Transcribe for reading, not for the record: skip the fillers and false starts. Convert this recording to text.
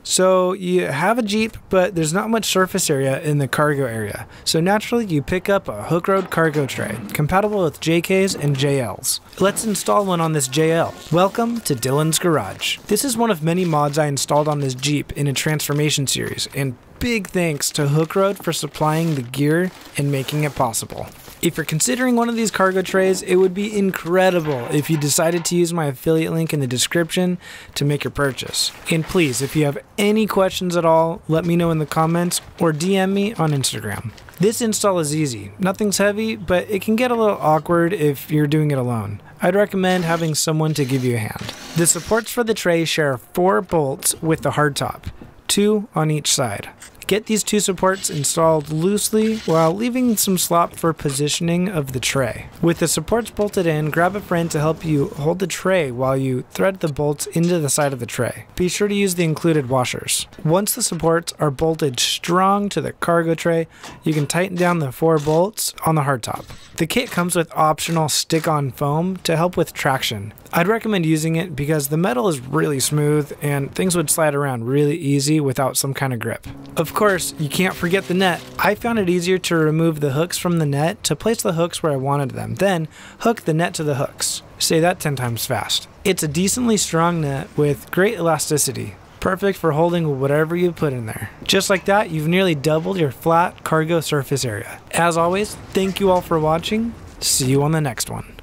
So you have a Jeep, but there's not much surface area in the cargo area. So naturally you pick up a Hooke Road Cargo Tray, compatible with JKs and JLs. Let's install one on this JL. Welcome to Dylan's Garage. This is one of many mods I installed on this Jeep in a transformation series, and big thanks to Hooke Road for supplying the gear and making it possible. If you're considering one of these cargo trays, it would be incredible if you decided to use my affiliate link in the description to make your purchase. And please, if you have any questions at all, let me know in the comments or DM me on Instagram. This install is easy. Nothing's heavy, but it can get a little awkward if you're doing it alone. I'd recommend having someone to give you a hand. The supports for the tray share 4 bolts with the hardtop, 2 on each side. Get these 2 supports installed loosely while leaving some slop for positioning of the tray. With the supports bolted in, grab a friend to help you hold the tray while you thread the bolts into the side of the tray. Be sure to use the included washers. Once the supports are bolted strong to the cargo tray, you can tighten down the 4 bolts on the hardtop. The kit comes with optional stick-on foam to help with traction. I'd recommend using it because the metal is really smooth and things would slide around really easy without some kind of grip. Of course, you can't forget the net. I found it easier to remove the hooks from the net to place the hooks where I wanted them, then hook the net to the hooks. Say that 10 times fast. It's a decently strong net with great elasticity, perfect for holding whatever you put in there. Just like that, you've nearly doubled your flat cargo surface area. As always, thank you all for watching. See you on the next one.